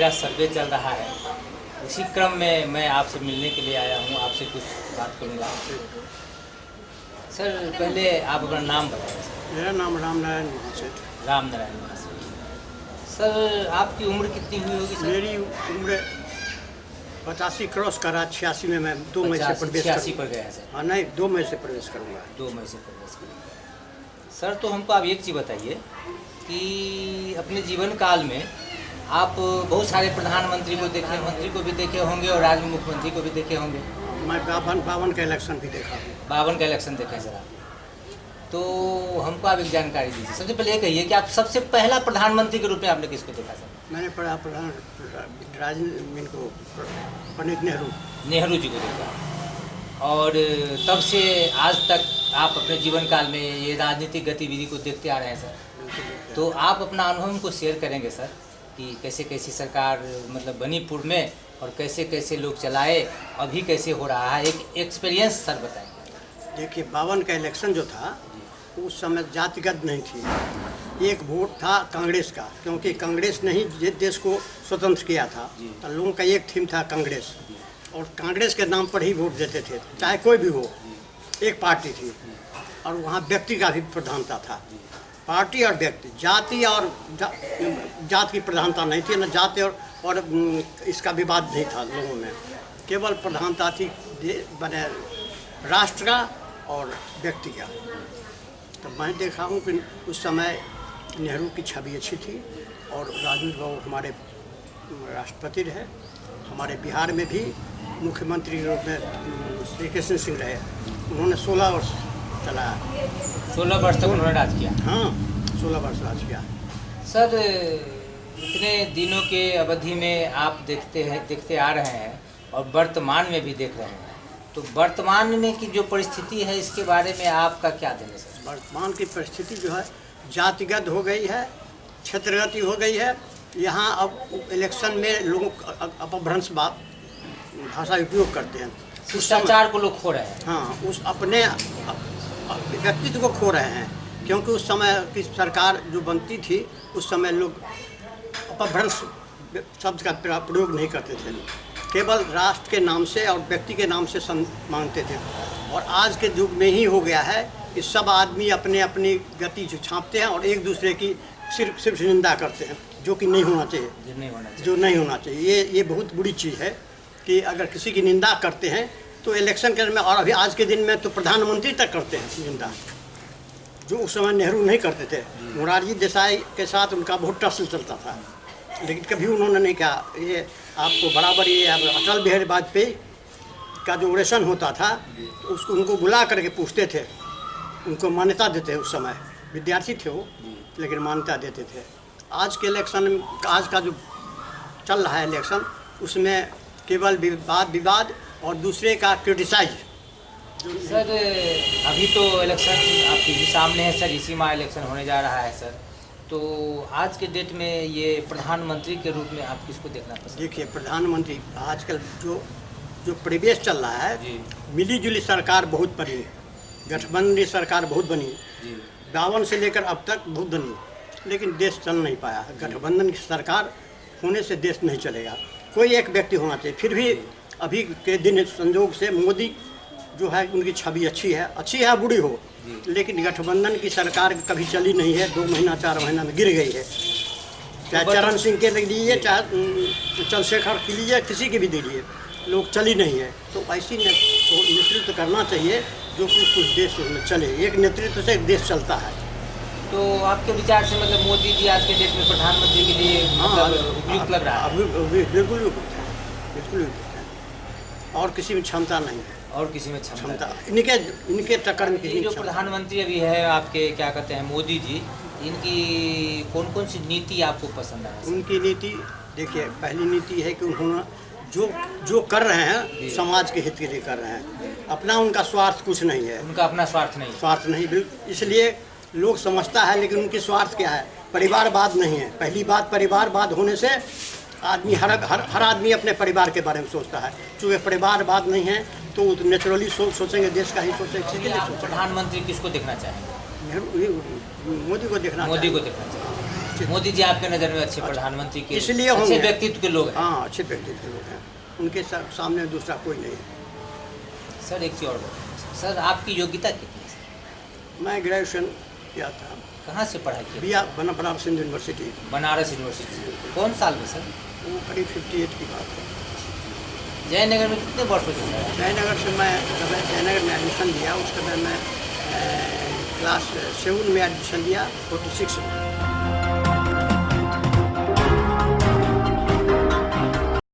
मेरा सर्वे चल रहा है, इसी क्रम में मैं आपसे मिलने के लिए आया हूँ, आपसे कुछ बात करूँगा। सर पहले आप अपना नाम बताएं। सर मेरा नाम रामनारायण महासेठ। राम नारायण महासेठ। सर आपकी उम्र कितनी हुई होगी सर? मेरी उम्र 85 क्रॉस करा, 86 में मैं 2 मई से प्रवेश 86 पर गया है सर। हाँ नहीं, 2 मई से प्रवेश करूँगा। 2 मई से प्रवेश करेंगे। सर तो हमको आप एक चीज़ बताइए कि अपने जीवन काल में आप बहुत सारे प्रधानमंत्री को देखे, मंत्री को भी देखे होंगे और राज्य मुख्यमंत्री को भी देखे होंगे। मैं 52 का इलेक्शन भी देखा हूँ। 52 का इलेक्शन देखे सर आप। तो हमको आप एक जानकारी दीजिए। सबसे पहले ये कहिए कि आप सबसे पहला प्रधानमंत्री के रूप में आपने किसको देखा सर? मैंने पढ़ा इनको पंडित नेहरू जी को देखा। और तब से आज तक आप अपने जीवन काल में ये राजनीतिक गतिविधि को देखते आ रहे हैं सर। तो आप अपना अनुभव हमको शेयर करेंगे सर कि कैसे कैसी सरकार मतलब बनी पूर्व में और कैसे कैसे लोग चलाए, अभी कैसे हो रहा है, एक एक्सपीरियंस सर बताएंगे। देखिए 52 का इलेक्शन जो था उस समय जातिगत नहीं थी, एक वोट था कांग्रेस का, क्योंकि कांग्रेस ने ही देश को स्वतंत्र किया था। तो लोगों का एक थीम था कांग्रेस, और कांग्रेस के नाम पर ही वोट देते थे, चाहे कोई भी हो। एक पार्टी थी और वहाँ व्यक्ति का भी प्रधानता था। पार्टी और व्यक्ति, जाति और जात की प्रधानता नहीं थी, न जाति और इसका विवाद नहीं था लोगों में। केवल प्रधानता थी बने राष्ट्र का और व्यक्ति का। तो मैं देखा हूँ कि उस समय नेहरू की छवि अच्छी थी और राजेंद्र बाबू हमारे राष्ट्रपति रहे। हमारे बिहार में भी मुख्यमंत्री के रूप में श्री कृष्ण सिंह रहे, उन्होंने 16 वर्ष चलाया। 16 वर्ष तक उन्होंने राज किया। हाँ 16 वर्ष राज किया। सर इतने दिनों के अवधि में आप देखते आ रहे हैं और वर्तमान में भी देख रहे हैं, तो वर्तमान में की जो परिस्थिति है इसके बारे में आपका क्या देना सर? वर्तमान की परिस्थिति जो है जातिगत हो गई है, क्षेत्रगत हो गई है। यहाँ अब इलेक्शन में लोग अपभ्रंश भाषा उपयोग करते हैं, शिष्टाचार को लोग खो रहे हैं। हाँ, उस अपने व्यक्तित्व को खो रहे हैं, क्योंकि उस समय की सरकार जो बनती थी उस समय लोग अपभ्रंश शब्द का प्रयोग नहीं करते थे, केवल राष्ट्र के नाम से और व्यक्ति के नाम से मांगते थे। और आज के युग में ही हो गया है कि सब आदमी अपने अपनी गति छापते हैं और एक दूसरे की सिर्फ निंदा करते हैं, जो कि नहीं होना चाहिए, जो नहीं होना चाहिए। ये बहुत बुरी चीज़ है कि अगर किसी की निंदा करते हैं तो इलेक्शन के में, और अभी आज के दिन में तो प्रधानमंत्री तक करते हैं निंदा, जो उस समय नेहरू नहीं करते थे। मोरारजी देसाई के साथ उनका बहुत टसल चलता था, लेकिन कभी उन्होंने नहीं कहा। ये आपको बराबर ये अटल बिहारी वाजपेयी का जो ऑपरेशन होता था तो उसको उनको बुला करके पूछते थे, उनको मान्यता देते। उस समय विद्यार्थी थे वो, लेकिन मान्यता देते थे। आज के इलेक्शन, आज का जो चल रहा है इलेक्शन, उसमें केवल विवाद और दूसरे का क्रिटिसाइज। सर अभी तो इलेक्शन आपके भी सामने है सर, इसी माह इलेक्शन होने जा रहा है सर। तो आज के डेट में ये प्रधानमंत्री के रूप में आप किसको देखना पसंद? देखिए प्रधानमंत्री आजकल जो परिवेश चल रहा है, मिली जुली सरकार बहुत बनी, गठबंधन सरकार बहुत बनी, 52 से लेकर अब तक बहुत बनी, लेकिन देश चल नहीं पाया। गठबंधन की सरकार होने से देश नहीं चलेगा, कोई एक व्यक्ति होना चाहिए। फिर भी अभी के दिन संजोग से मोदी जो है उनकी छवि अच्छी है बुरी हो, लेकिन गठबंधन की सरकार कभी चली नहीं है। 2 महीना 4 महीना में गिर गई है, चाहे चरण सिंह के लिए, चाहे चंद्रशेखर के लिए, किसी के भी दीजिए, लोग चली नहीं है। तो ऐसी नेतृत्व करना चाहिए जो कुछ देश में चले। एक नेतृत्व से देश चलता है। तो आपके विचार से मतलब मोदी जी आज के डेट में प्रधानमंत्री के लिए उपयुक्त लग रहा है? बिल्कुल उपयुक्त है, बिल्कुल उपयुक्त है, और किसी में क्षमता नहीं है। और किसी में क्षमता इनके टक्कर में किसी जो प्रधानमंत्री अभी है आपके, क्या कहते हैं, मोदी जी, इनकी कौन कौन सी नीति आपको पसंद है? उनकी नीति देखिए, पहली नीति है कि उन्होंने जो कर रहे हैं समाज के हित के लिए कर रहे हैं। अपना उनका स्वार्थ कुछ नहीं है, उनका अपना स्वार्थ नहीं, बिल्कुल। इसलिए लोग समझता है, लेकिन उनकी स्वार्थ क्या है? परिवारवाद नहीं है। पहली बात, परिवारवाद होने से आदमी हर आदमी अपने परिवार के बारे में सोचता है। चूँकि परिवारवाद नहीं है तो नेचुरली सोचेंगे, देश का ही सोचेंगे। किसी के लिए प्रधानमंत्री किसको देखना चाहेंगे? मोदी को देखना चाहिए। निश्चित। मोदी जी आपके नज़र में अच्छे प्रधानमंत्री के इसलिए अच्छे होंगे। व्यक्तित्व के लोग हैं। हाँ, अच्छे व्यक्तित्व के लोग हैं, उनके सामने दूसरा कोई नहीं है। सर एक चीज़ और बताइए सर, आपकी योग्यता कितनी है सर? मैं ग्रेजुएशन किया था, कहाँ से पढ़ाई की? बनारस हिंदू यूनिवर्सिटी। बनारस यूनिवर्सिटी से। कौन साल में सर? वो करीब 58 की बात है। जयनगर में कितने वर्षों से सर? जयनगर से मैं जब जयनगर में एडमिशन लिया, उस समय मैं क्लास 7 में एडमिशन लिया, 46 में।